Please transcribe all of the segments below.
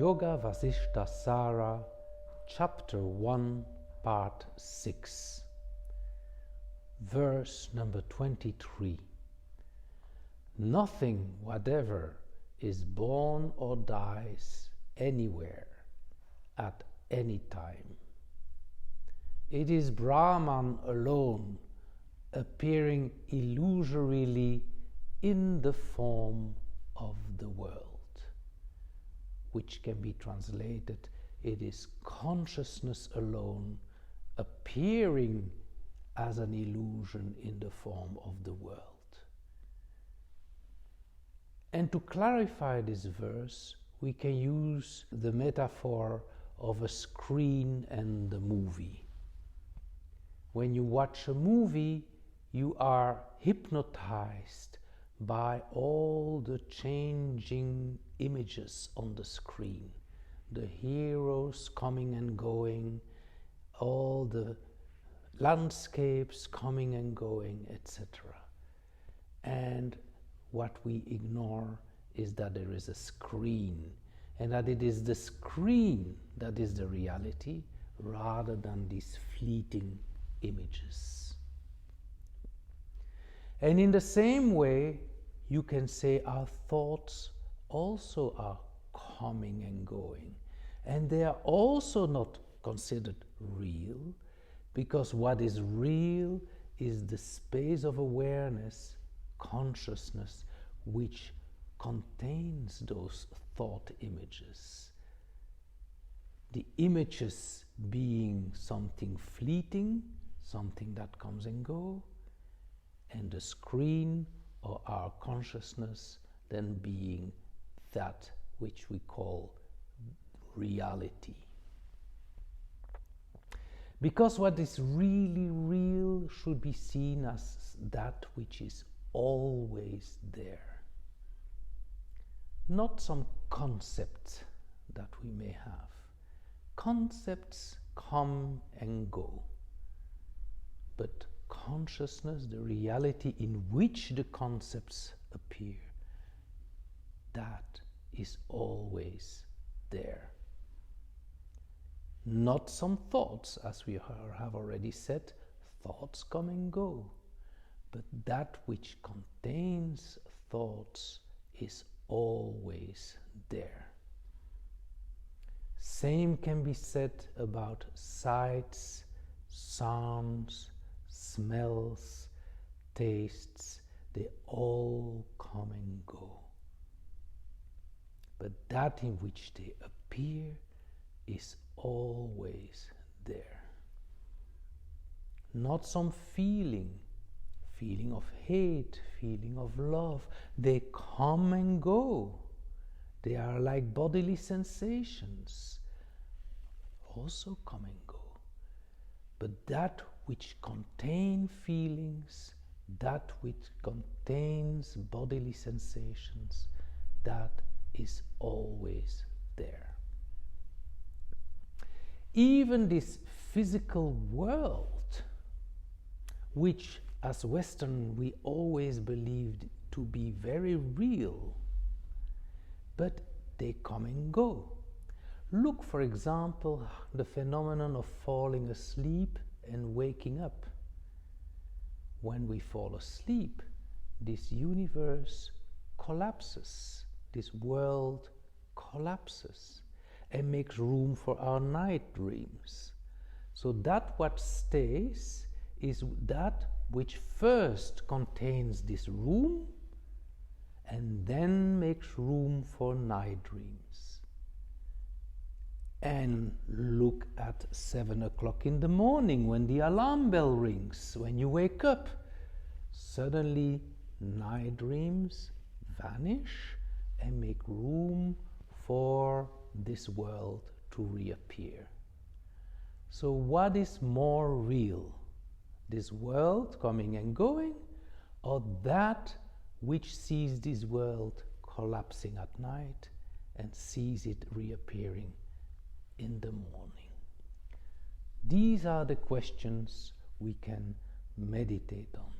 Yoga Vasishtha Sara, Chapter 1, Part 6, Verse number 23. Nothing whatever is born or dies anywhere, at any time. It is Brahman alone, appearing illusorily in the form of the world, which can be translated, it is consciousness alone, appearing as an illusion in the form of the world. And to clarify this verse, we can use the metaphor of a screen and a movie. When you watch a movie, you are hypnotized by all the changing images on the screen, the heroes coming and going, all the landscapes coming and going, etc. And what we ignore is that there is a screen, and that it is the screen that is the reality rather than these fleeting images. And in the same way, you can say our thoughts also are coming and going, and they are also not considered real, because what is real is the space of awareness, consciousness, which contains those thought images. The images being something fleeting, something that comes and goes, and the screen or our consciousness then being that which we call reality. Because what is really real should be seen as that which is always there. Not some concept that we may have. Concepts come and go. But consciousness, the reality in which the concepts appear, that is always there. Not some thoughts, as we have already said, thoughts come and go, but that which contains thoughts is always there. Same can be said about sights, sounds, smells, tastes, they all come and go. But that in which they appear is always there. Not some feeling of hate, feeling of love, they come and go. They are like bodily sensations, also come and go. But that which contains feelings, that which contains bodily sensations, that is always there. Even this physical world, which as Western we always believed to be very real, but they come and go. Look, for example, the phenomenon of falling asleep and waking up. When we fall asleep, this universe collapses, this world collapses and makes room for our night dreams. So that what stays is that which first contains this room and then makes room for night dreams. And look at 7 o'clock in the morning when the alarm bell rings, when you wake up. Suddenly night dreams vanish and make room for this world to reappear. So what is more real? This world coming and going, or that which sees this world collapsing at night and sees it reappearing in the morning? These are the questions we can meditate on.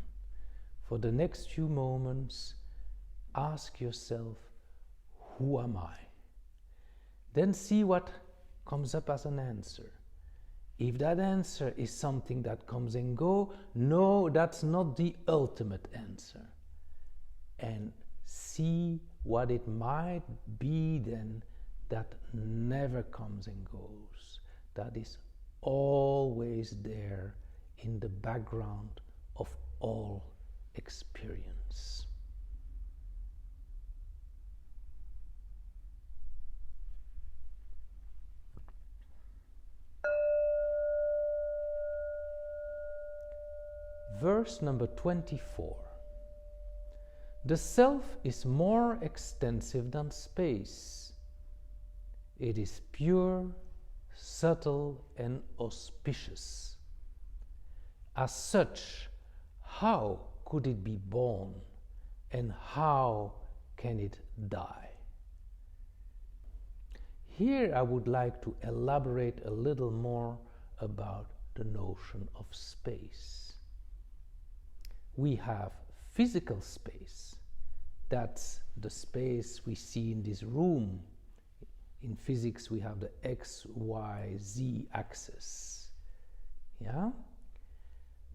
For the next few moments, ask yourself, who am I? Then see what comes up as an answer. If that answer is something that comes and goes, no, that's not the ultimate answer. And see what it might be then that never comes and goes, that is always there in the background of all experience. Verse number 24. The self is more extensive than space. It is pure, subtle, and auspicious. As such, how could it be born, and how can it die? Here I would like to elaborate a little more about the notion of space. We have physical space. That's the space we see in this room. In physics, we have the X, Y, Z axis. Yeah?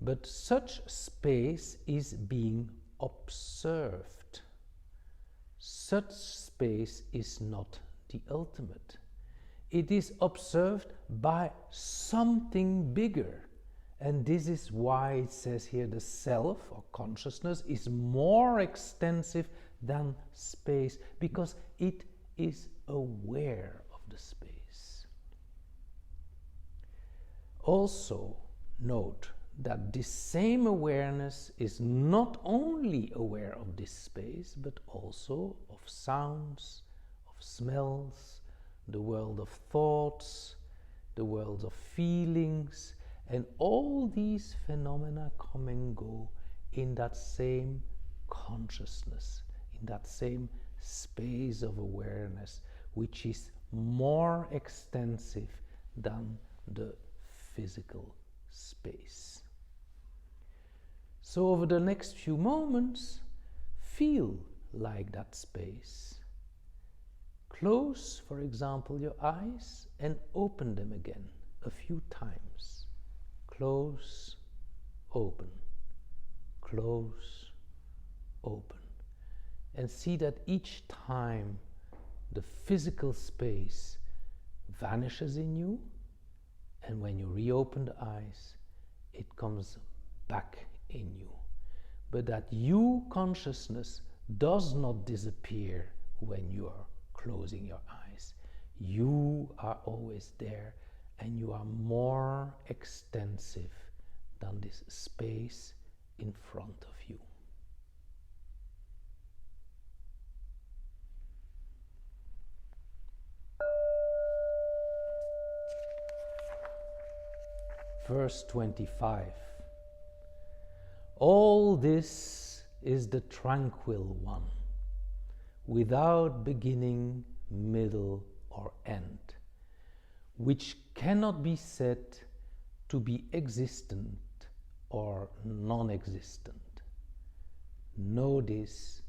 But such space is being observed. Such space is not the ultimate. It is observed by something bigger. And this is why it says here the self or consciousness is more extensive than space, because it is aware of the space. Also note that this same awareness is not only aware of this space, but also of sounds, of smells, the world of thoughts, the world of feelings, and all these phenomena come and go in that same consciousness, in that same space of awareness, which is more extensive than the physical space. So over the next few moments, feel like that space. Close, for example, your eyes and open them again a few times. Close, open, close, open. And see that each time the physical space vanishes in you, and when you reopen the eyes, it comes back in you. But that you consciousness does not disappear when you are closing your eyes. You are always there, and you are more extensive than this space in front of you. Verse 25. All this is the tranquil one, without beginning, middle, or end, which cannot be said to be existent or non-existent. Know this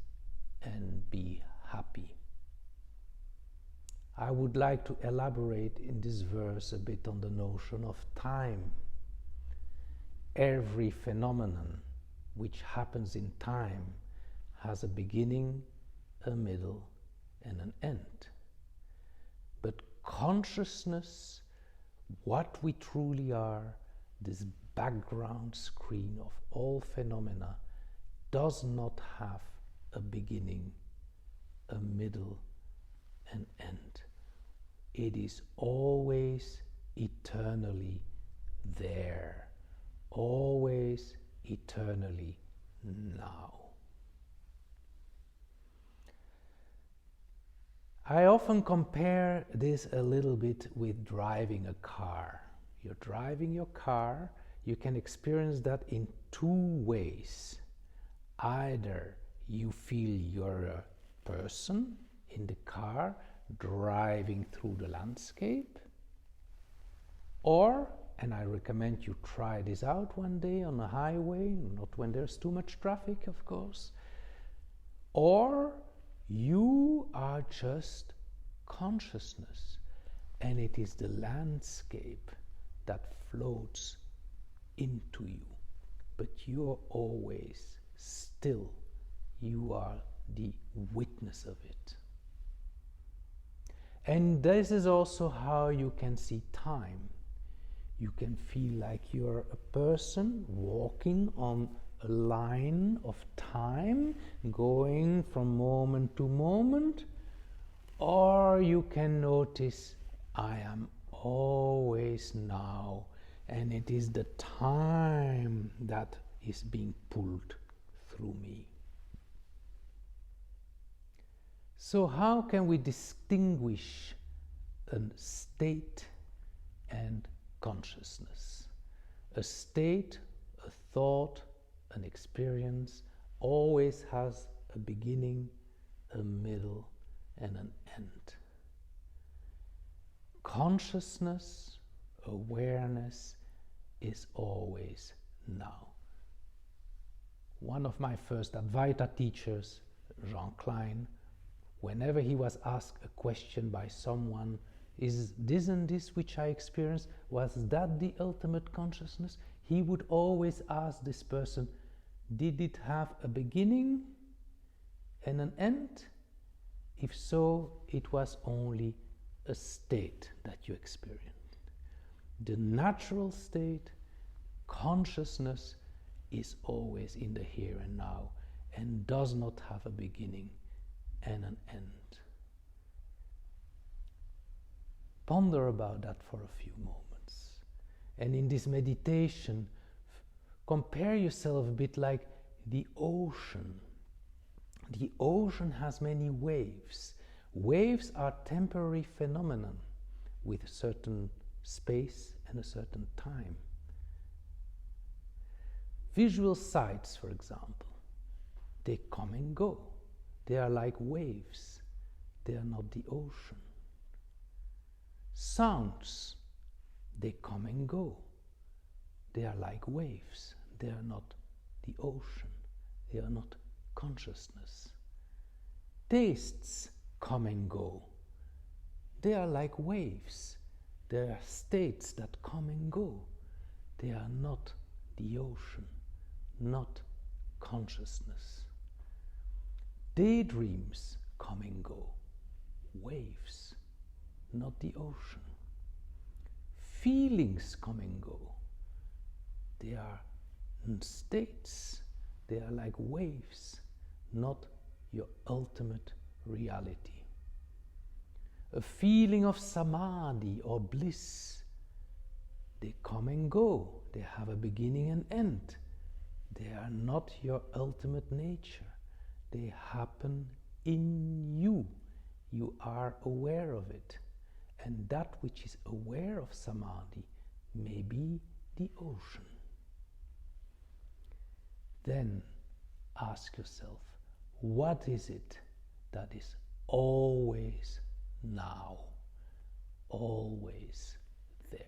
and be happy. I would like to elaborate in this verse a bit on the notion of time. Every phenomenon which happens in time has a beginning, a middle, and an end. But consciousness, what we truly are, this background screen of all phenomena, does not have a beginning, a middle, and end. It is always eternally there, always eternally now. I often compare this a little bit with driving a car. You're driving your car, you can experience that in two ways. Either you feel you're a person in the car driving through the landscape, or, and I recommend you try this out one day on a highway, not when there's too much traffic, of course, or you are just consciousness, and it is the landscape that floats into you. But you're always still. You are the witness of it. And this is also how you can see time. You can feel like you're a person walking on a line of time, going from moment to moment, or you can notice, I am always now, and it is the time that is being pulled through me. So how can we distinguish a state and consciousness? A state, a thought, an experience always has a beginning, a middle, and an end. Consciousness, awareness is always now. One of my first Advaita teachers, Jean Klein, whenever he was asked a question by someone, isn't this which I experienced, was that the ultimate consciousness? He would always ask this person, did it have a beginning and an end? If so, it was only a state that you experienced. The natural state, consciousness, is always in the here and now and does not have a beginning and an end. Ponder about that for a few moments. And in this meditation, compare yourself a bit like the ocean. The ocean has many waves. Waves are temporary phenomena with a certain space and a certain time. Visual sights, for example, they come and go. They are like waves. They are not the ocean. Sounds, they come and go. They are like waves. They are not the ocean. They are not consciousness. Tastes come and go. They are like waves. They are states that come and go. They are not the ocean, not consciousness. Daydreams come and go. Waves, not the ocean. Feelings come and go. They are states. They are like waves, not your ultimate reality. A feeling of samadhi or bliss, they come and go. They have a beginning and end. They are not your ultimate nature. They happen in you. You are aware of it. And that which is aware of samadhi may be the ocean. Then ask yourself, what is it that is always now, always there?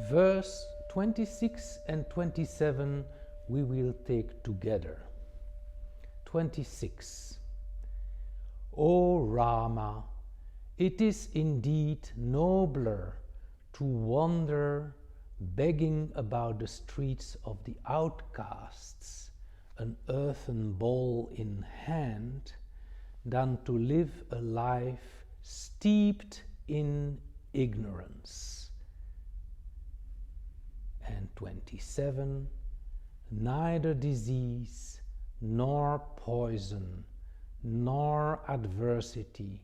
Verse 26 and 27 we will take together. 26. O Rama, it is indeed nobler to wander begging about the streets of the outcasts, an earthen bowl in hand, than to live a life steeped in ignorance. And 27. Neither disease, nor poison, nor adversity,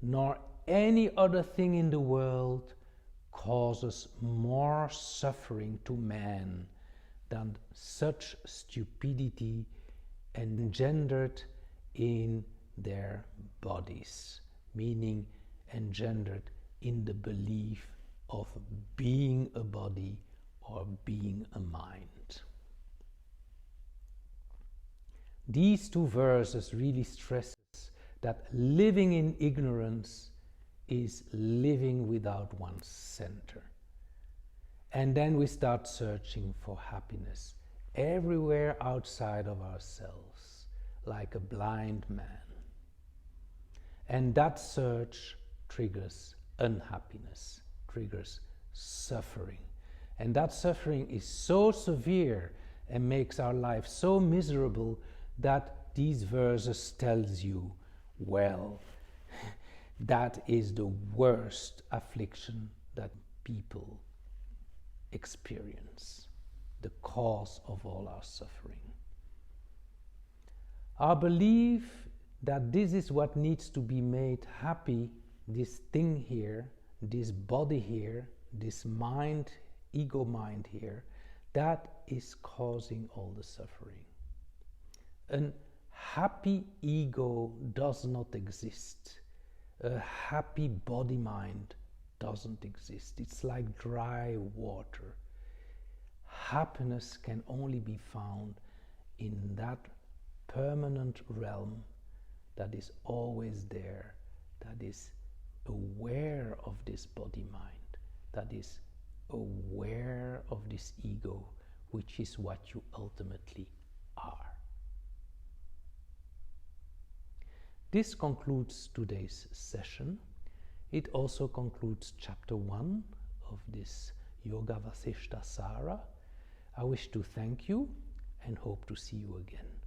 nor any other thing in the world causes more suffering to man than such stupidity engendered in their bodies, meaning engendered in the belief of being a body or being a mind. These two verses really stress that living in ignorance is living without one's center. And then we start searching for happiness everywhere outside of ourselves, like a blind man. And that search triggers unhappiness, triggers suffering. And that suffering is so severe and makes our life so miserable that these verses tells you, well, that is the worst affliction that people experience, the cause of all our suffering. Our belief that this is what needs to be made happy, this thing here, this body here, this mind, ego mind here, that is causing all the suffering. A happy ego does not exist. A happy body mind doesn't exist. It's like dry water. Happiness can only be found in that permanent realm that is always there, that is aware of this body mind, that is aware of this ego, which is what you ultimately are. This concludes today's session. It also concludes chapter 1 of this Yoga Vasishtha Sara. I wish to thank you and hope to see you again.